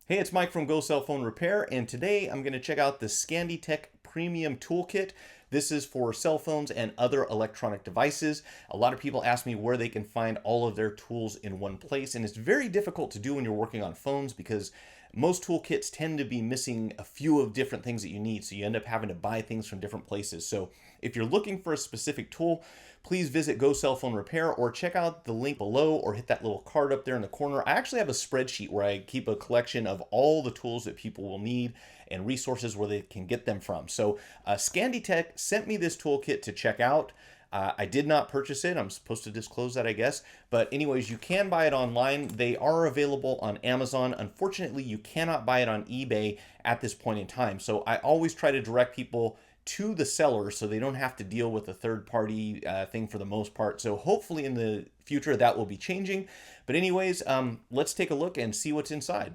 Hey, it's Mike from Go Cell Phone Repair, and today I'm going to check out the Scanditech Premium Toolkit. This is for cell phones and other electronic devices. A lot of people ask me where they can find all of their tools in one place, and it's very difficult to do when you're working on phones because most toolkits tend to be missing a few of different things that you need, so you end up having to buy things from different places. So if you're looking for a specific tool, please visit Go Cell Phone Repair or check out the link below or hit that little card up there in the corner. I actually have a spreadsheet where I keep a collection of all the tools that people will need and resources where they can get them from. So Scanditech sent me this toolkit to check out. I did not purchase it. I'm supposed to disclose that, I guess. But anyways, you can buy it online. They are available on Amazon. Unfortunately, you cannot buy it on eBay at this point in time. So I always try to direct people to the seller so they don't have to deal with a third-party thing for the most part. So hopefully in the future that will be changing. But anyways, let's take a look and see what's inside.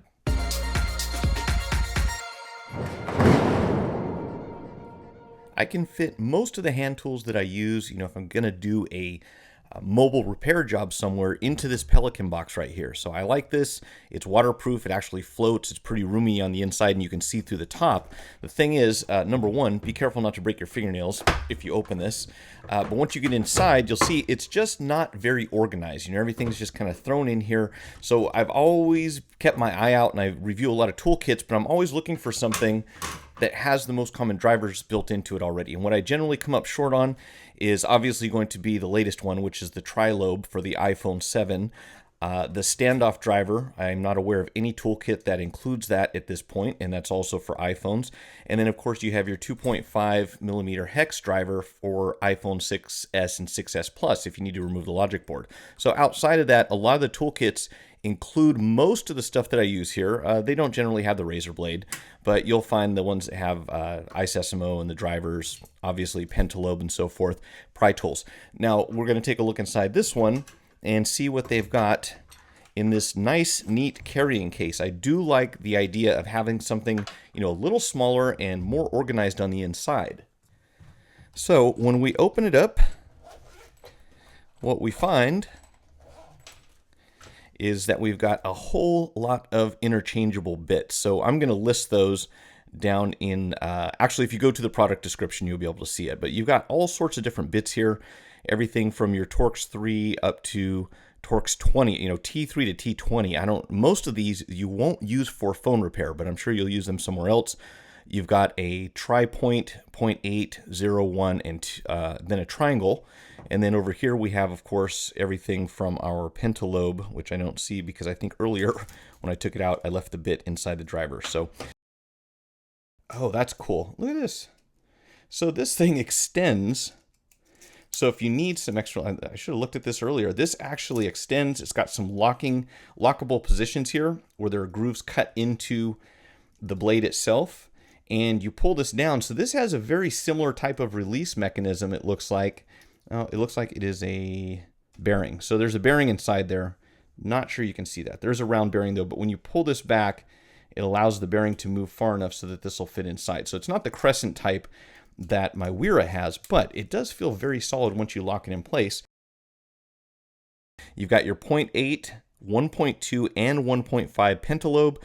I can fit most of the hand tools that I use, if I'm going to do a mobile repair job somewhere, into this Pelican box right here. So I like this. It's waterproof. It actually floats. It's pretty roomy on the inside and you can see through the top. The thing is, number one, be careful not to break your fingernails if you open this. But once you get inside, you'll see it's just not very organized. Everything's just kind of thrown in here. So I've always kept my eye out and I review a lot of toolkits, but I'm always looking for something that has the most common drivers built into it already. And what I generally come up short on is obviously going to be the latest one, which is the tri-lobe for the iPhone 7. The standoff driver, I'm not aware of any toolkit that includes that at this point, and that's also for iPhones. And then, of course, you have your 2.5 millimeter hex driver for iPhone 6s and 6s Plus if you need to remove the logic board. So outside of that, a lot of the toolkits include most of the stuff that I use here. They don't generally have the razor blade, but you'll find the ones that have iSesamo and the drivers, obviously Pentalobe and so forth, pry tools. Now, we're going to take a look inside this one and see what they've got in this nice, neat carrying case. I do like the idea of having something, a little smaller and more organized on the inside. So when we open it up, what we find is that we've got a whole lot of interchangeable bits. So I'm going to list those down in, actually, if you go to the product description, you'll be able to see it. But you've got all sorts of different bits here. Everything from your Torx 3 up to Torx 20, T3 to T20. Most of these you won't use for phone repair, but I'm sure you'll use them somewhere else. You've got a tri-point, 0.8, 0, 1, and then a triangle. And then over here we have, of course, everything from our Pentalobe, which I don't see because I think earlier when I took it out, I left the bit inside the driver. So, oh, that's cool. Look at this. So this thing extends. So if you need some extra, I should have looked at this earlier. This actually extends. It's got some lockable positions here where there are grooves cut into the blade itself. And you pull this down. So this has a very similar type of release mechanism, it looks like. It looks like it is a bearing. So there's a bearing inside there. Not sure you can see that. There's a round bearing though, but when you pull this back, it allows the bearing to move far enough so that this will fit inside. So it's not the crescent type that my Wira has, but it does feel very solid once you lock it in place. You've got your 0.8, 1.2, and 1.5 Pentalobe.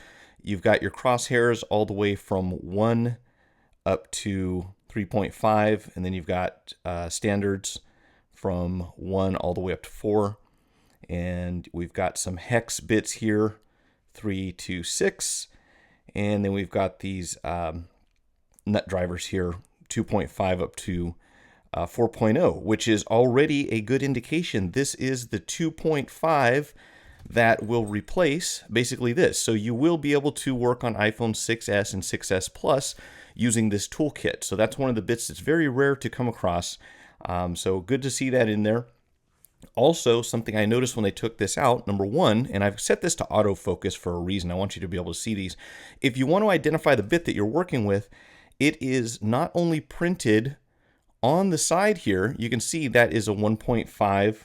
You've got your crosshairs all the way from 1 up to 3.5, and then you've got standards from 1 all the way up to 4. And we've got some hex bits here, 3 to 6. And then we've got these nut drivers here, 2.5 up to 4.0, which is already a good indication. This is the 2.5 that will replace basically this. So you will be able to work on iPhone 6s and 6s Plus using this toolkit. So that's one of the bits that's very rare to come across. So good to see that in there. Also, something I noticed when they took this out, number one, and I've set this to autofocus for a reason. I want you to be able to see these. If you want to identify the bit that you're working with, it is not only printed on the side here, you can see that is a 1.5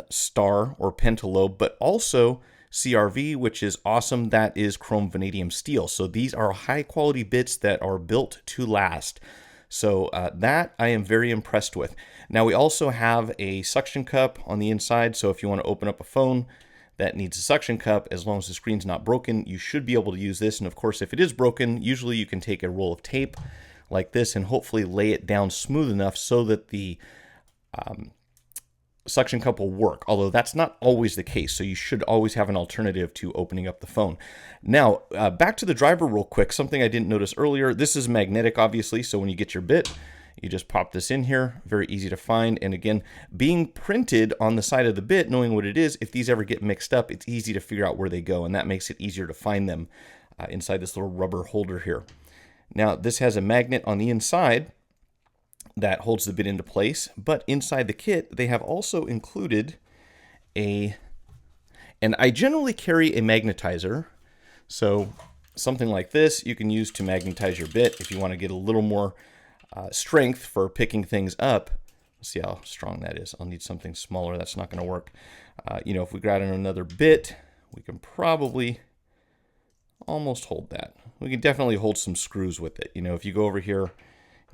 star or Pentalobe, but also CRV, which is awesome. That is chrome vanadium steel. So these are high quality bits that are built to last. So that I am very impressed with. Now we also have a suction cup on the inside. So if you want to open up a phone, that needs a suction cup, as long as the screen's not broken, you should be able to use this. And of course, if it is broken, usually you can take a roll of tape like this and hopefully lay it down smooth enough so that the suction cup will work, although that's not always the case. So you should always have an alternative to opening up the phone. Now, back to the driver real quick, something I didn't notice earlier. This is magnetic, obviously, so when you get your bit, you just pop this in here, very easy to find. And again, being printed on the side of the bit, knowing what it is, if these ever get mixed up, it's easy to figure out where they go, and that makes it easier to find them inside this little rubber holder here. Now, this has a magnet on the inside that holds the bit into place, but inside the kit, they have also included and I generally carry a magnetizer. So something like this, you can use to magnetize your bit if you want to get a little more strength for picking things up. Let's see how strong that is. I'll need something smaller. That's not going to work. You know, if we grab in another bit, we can probably almost hold that. We can definitely hold some screws with it. You know, if you go over here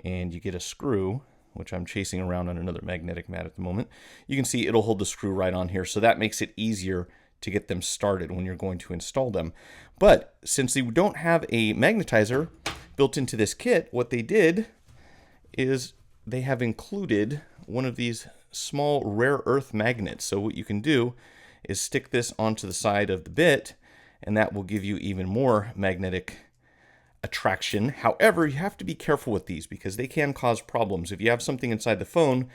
and you get a screw, which I'm chasing around on another magnetic mat at the moment, you can see it'll hold the screw right on here. So that makes it easier to get them started when you're going to install them. But since you don't have a magnetizer built into this kit, what they did is they have included one of these small rare earth magnets. So what you can do is stick this onto the side of the bit, and that will give you even more magnetic attraction. However, you have to be careful with these because they can cause problems. If you have something inside the phone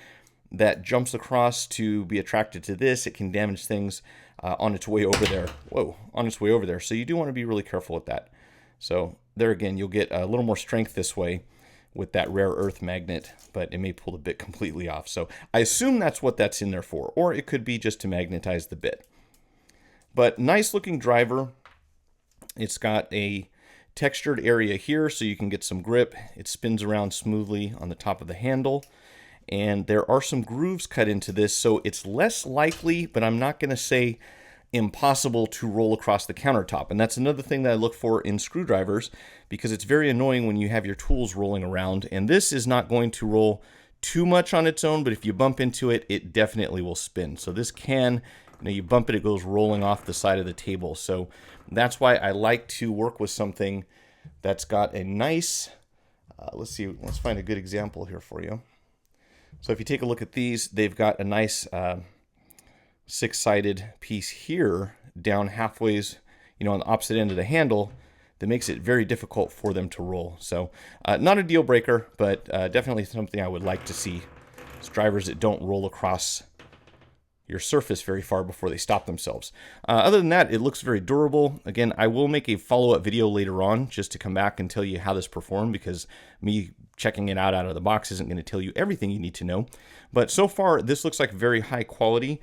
that jumps across to be attracted to this, it can damage things on its way over there. Whoa, on its way over there. So you do want to be really careful with that. So there again, you'll get a little more strength this way with that rare earth magnet, but it may pull the bit completely off. So I assume that's what that's in there for, or it could be just to magnetize the bit. But nice looking driver. It's got a textured area here so you can get some grip. It spins around smoothly on the top of the handle, and there are some grooves cut into this, so it's less likely, but I'm not going to say impossible, to roll across the countertop. And that's another thing that I look for in screwdrivers, because it's very annoying when you have your tools rolling around, and this is not going to roll too much on its own, but if you bump into it, it definitely will spin. So this can, you know, you bump it, it goes rolling off the side of the table. So that's why I like to work with something that's got a nice, let's find a good example here for you. So if you take a look at these, they've got a nice six-sided piece here down halfways, you know, on the opposite end of the handle, that makes it very difficult for them to roll. So not a deal breaker, but definitely something I would like to see. It's drivers that don't roll across your surface very far before they stop themselves. Other than that, it looks very durable. Again, I will make a follow-up video later on just to come back and tell you how this performed, because me checking it out of the box isn't going to tell you everything you need to know. But so far, this looks like very high quality.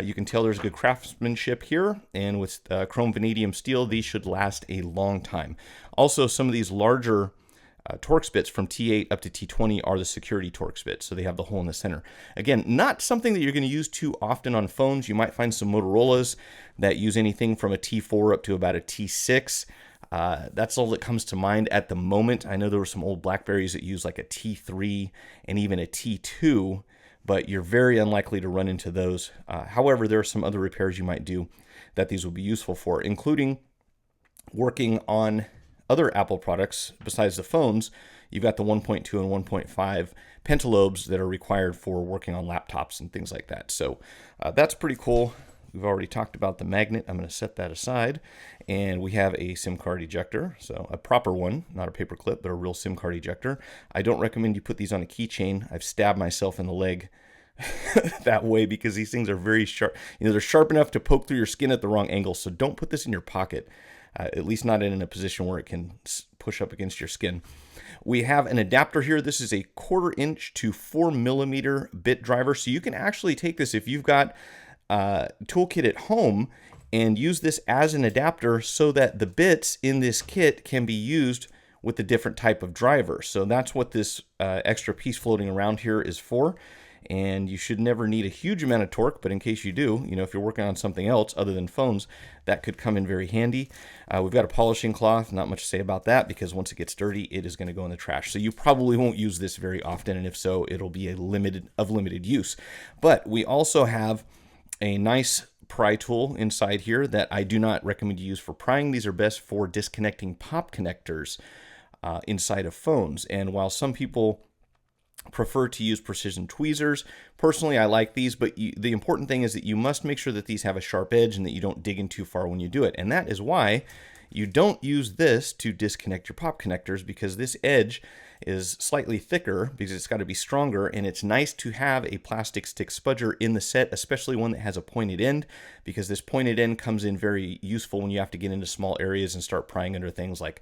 You can tell there's good craftsmanship here, and with chrome vanadium steel, these should last a long time. Also, some of these larger Torx bits from T8 up to T20 are the security Torx bits, so they have the hole in the center. Again, not something that you're going to use too often on phones. You might find some Motorola's that use anything from a T4 up to about a T6. That's all that comes to mind at the moment. I know there were some old Blackberries that use like a T3 and even a T2, but you're very unlikely to run into those. However, there are some other repairs you might do that these will be useful for, including working on other Apple products besides the phones. You've got the 1.2 and 1.5 pentalobes that are required for working on laptops and things like that. So that's pretty cool. We've already talked about the magnet. I'm going to set that aside. And we have a SIM card ejector. So a proper one, not a paper clip, but a real SIM card ejector. I don't recommend you put these on a keychain. I've stabbed myself in the leg that way because these things are very sharp. You know, they're sharp enough to poke through your skin at the wrong angle. So don't put this in your pocket. At least not in a position where it can push up against your skin. We have an adapter here. This is a 1/4 inch to 4 millimeter bit driver. So you can actually take this if you've got a toolkit at home and use this as an adapter so that the bits in this kit can be used with a different type of driver. So that's what this extra piece floating around here is for. And you should never need a huge amount of torque, but in case you do, you know, if you're working on something else other than phones, that could come in very handy. We've got a polishing cloth, not much to say about that, because once it gets dirty, it is going to go in the trash. So you probably won't use this very often, and if so, it'll be limited use. But we also have a nice pry tool inside here that I do not recommend you use for prying. These are best for disconnecting pop connectors inside of phones. And while some people prefer to use precision tweezers, personally I like these, but the important thing is that you must make sure that these have a sharp edge and that you don't dig in too far when you do it. And that is why you don't use this to disconnect your pop connectors, because this edge is slightly thicker because it's got to be stronger, and it's nice to have a plastic stick spudger in the set, especially one that has a pointed end, because this pointed end comes in very useful when you have to get into small areas and start prying under things like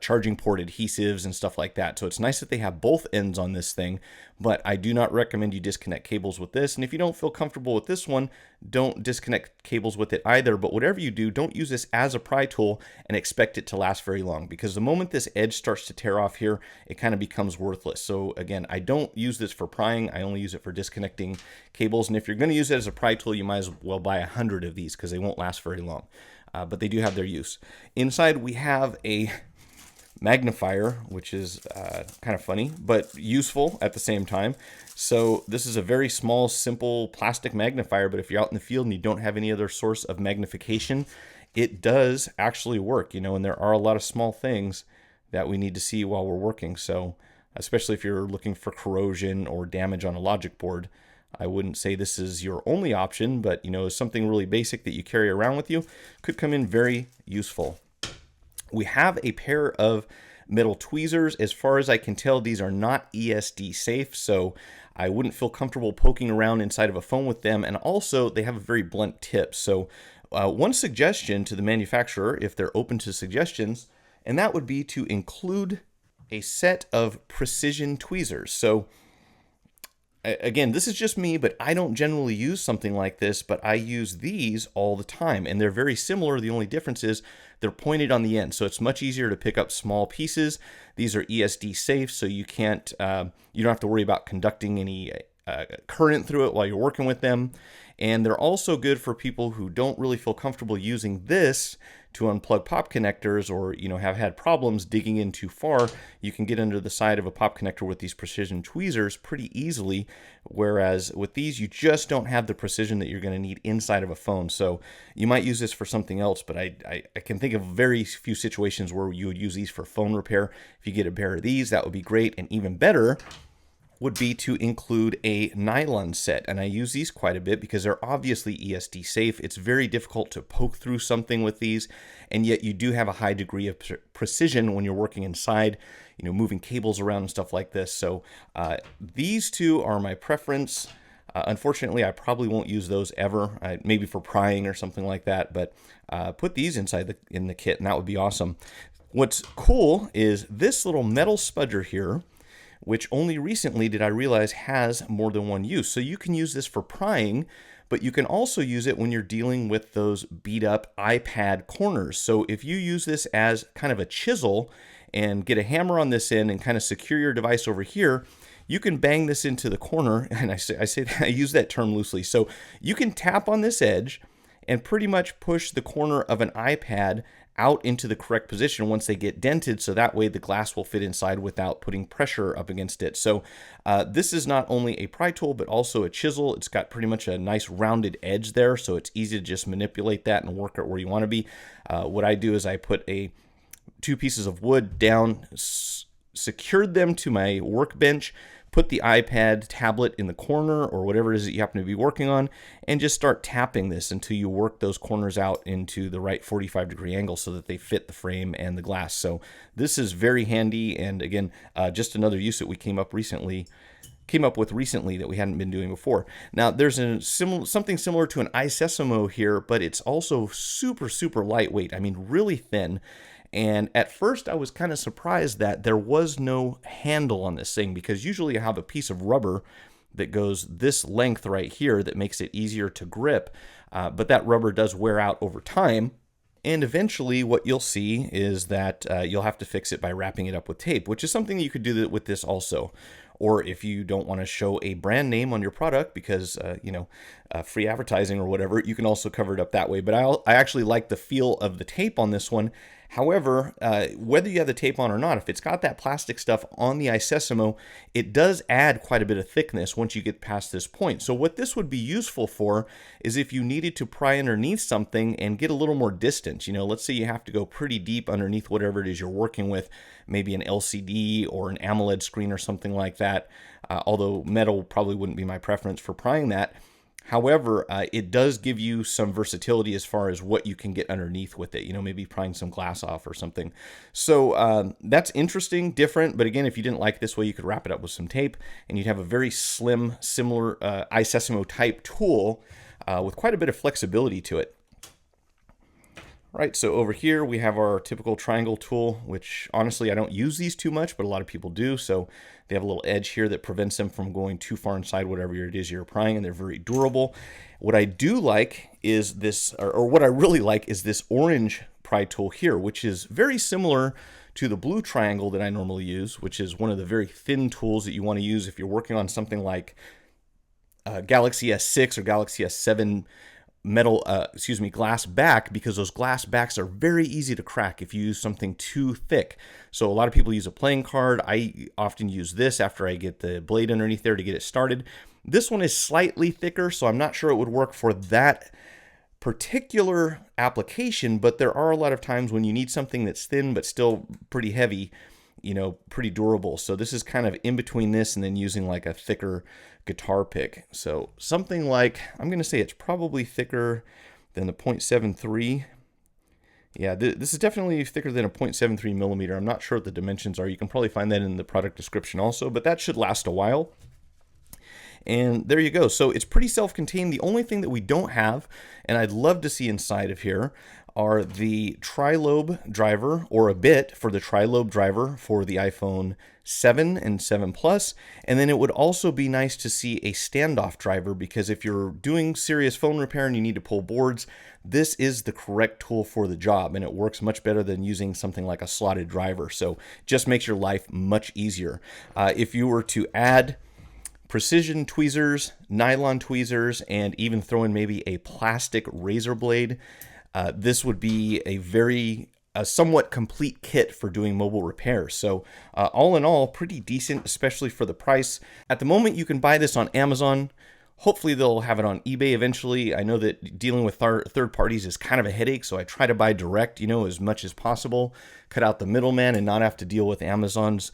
charging port adhesives and stuff like that. So it's nice that they have both ends on this thing, but I do not recommend you disconnect cables with this. And if you don't feel comfortable with this one, don't disconnect cables with it either. But whatever you do, don't use this as a pry tool and expect it to last very long, because the moment this edge starts to tear off here, it kind of becomes worthless. So again, I don't use this for prying. I only use it for disconnecting cables. And if you're going to use it as a pry tool, you might as well buy 100 of these because they won't last very long. But they do have their use. Inside we have a magnifier, which is kind of funny, but useful at the same time. So this is a very small, simple plastic magnifier, but if you're out in the field and you don't have any other source of magnification, it does actually work, you know, and there are a lot of small things that we need to see while we're working. So especially if you're looking for corrosion or damage on a logic board, I wouldn't say this is your only option, but you know, something really basic that you carry around with you could come in very useful. We have a pair of metal tweezers. As far as I can tell, these are not ESD safe, so I wouldn't feel comfortable poking around inside of a phone with them. And also, they have a very blunt tip. So one suggestion to the manufacturer, if they're open to suggestions, and that would be to include a set of precision tweezers. So again, this is just me, but I don't generally use something like this, but I use these all the time, and they're very similar. The only difference is they're pointed on the end, so it's much easier to pick up small pieces. These are ESD safe, so you can't, you don't have to worry about conducting any current through it while you're working with them. And they're also good for people who don't really feel comfortable using this to unplug pop connectors, or you know, have had problems digging in too far. You can get under the side of a pop connector with these precision tweezers pretty easily, whereas with these you just don't have the precision that you're going to need inside of a phone. So you might use this for something else, but I can think of very few situations where you would use these for phone repair. If you get a pair of these, that would be great. And even better would be to include a nylon set. And I use these quite a bit because they're obviously ESD safe. It's very difficult to poke through something with these, and yet you do have a high degree of precision when you're working inside, you know, moving cables around and stuff like this. So these two are my preference. Unfortunately, I probably won't use those ever, maybe for prying or something like that, but put these inside in the kit and that would be awesome. What's cool is this little metal spudger here, which only recently did I realize has more than one use. So you can use this for prying, but you can also use it when you're dealing with those beat up iPad corners. So if you use this as kind of a chisel and get a hammer on this end and kind of secure your device over here, you can bang this into the corner. And I use that term loosely. So you can tap on this edge and pretty much push the corner of an iPad out into the correct position once they get dented, so that way the glass will fit inside without putting pressure up against it. So this is not only a pry tool, but also a chisel. It's got pretty much a nice rounded edge there, so it's easy to just manipulate that and work it where you want to be. What I do is I put two pieces of wood down, secured them to my workbench, put the iPad tablet in the corner or whatever it is that you happen to be working on, and just start tapping this until you work those corners out into the right 45-degree angle so that they fit the frame and the glass. So this is very handy, and again, just another use that we came up with recently that we hadn't been doing before. Now there's something similar to an Isesimo here, but it's also super, super lightweight. I mean, really thin. And at first I was kind of surprised that there was no handle on this thing, because usually I have a piece of rubber that goes this length right here that makes it easier to grip, but that rubber does wear out over time. And eventually what you'll see is that you'll have to fix it by wrapping it up with tape, which is something you could do with this also. Or if you don't want to show a brand name on your product because, you know, free advertising or whatever, you can also cover it up that way. But I actually like the feel of the tape on this one. However, whether you have the tape on or not, if it's got that plastic stuff on the Isesimo, it does add quite a bit of thickness once you get past this point. So what this would be useful for is if you needed to pry underneath something and get a little more distance. You know, let's say you have to go pretty deep underneath whatever it is you're working with, maybe an LCD or an AMOLED screen or something like that, although metal probably wouldn't be my preference for prying that. However, it does give you some versatility as far as what you can get underneath with it, you know, maybe prying some glass off or something. So that's interesting, different, but again, if you didn't like this way, you could wrap it up with some tape and you'd have a very slim, similar Isesimo type tool with quite a bit of flexibility to it. Right, so over here we have our typical triangle tool, which honestly I don't use these too much, but a lot of people do. So they have a little edge here that prevents them from going too far inside whatever it is you're prying, and they're very durable. What I do like is this, or what I really like is this orange pry tool here, which is very similar to the blue triangle that I normally use, which is one of the very thin tools that you want to use if you're working on something like Galaxy S6 or Galaxy S7 metal, glass back, because those glass backs are very easy to crack if you use something too thick. So a lot of people use a playing card. I often use this after I get the blade underneath there to get it started. This one is slightly thicker, so I'm not sure it would work for that particular application, but there are a lot of times when you need something that's thin but still pretty heavy, you know, pretty durable. So this is kind of in between this and then using like a thicker guitar pick. So something like, I'm going to say it's probably thicker than the 0.73. Yeah, this is definitely thicker than a 0.73 millimeter. I'm not sure what the dimensions are. You can probably find that in the product description also, but that should last a while. And there you go. So it's pretty self-contained. The only thing that we don't have, and I'd love to see inside of here, are the tri-lobe driver, or a bit for the tri-lobe driver for the iPhone 7 and 7 Plus. And then it would also be nice to see a standoff driver, because if you're doing serious phone repair and you need to pull boards, this is the correct tool for the job, and it works much better than using something like a slotted driver. So just makes your life much easier. If you were to add precision tweezers, nylon tweezers, and even throw in maybe a plastic razor blade, this would be a somewhat complete kit for doing mobile repairs. So all in all, pretty decent, especially for the price. At the moment, you can buy this on Amazon. Hopefully they'll have it on eBay eventually. I know that dealing with third parties is kind of a headache, so I try to buy direct, you know, as much as possible. Cut out the middleman and not have to deal with Amazon's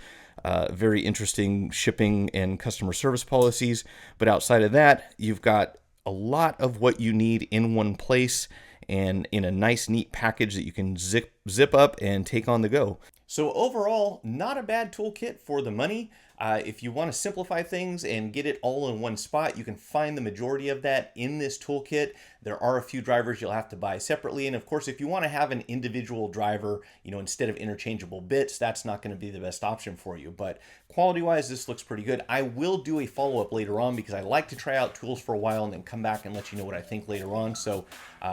very interesting shipping and customer service policies. But outside of that, you've got a lot of what you need in one place and in a nice, neat package that you can zip up and take on the go. So overall, not a bad toolkit for the money. If you want to simplify things and get it all in one spot, you can find the majority of that in this toolkit. There are a few drivers you'll have to buy separately. And of course, if you want to have an individual driver, you know, instead of interchangeable bits, that's not going to be the best option for you. But quality-wise, this looks pretty good. I will do a follow-up later on because I like to try out tools for a while and then come back and let you know what I think later on. So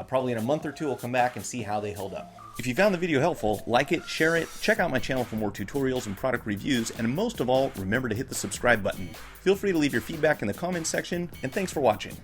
probably in a month or two, I'll come back and see how they held up. If you found the video helpful, like it, share it, check out my channel for more tutorials and product reviews, and most of all, remember to hit the subscribe button. Feel free to leave your feedback in the comments section, and thanks for watching.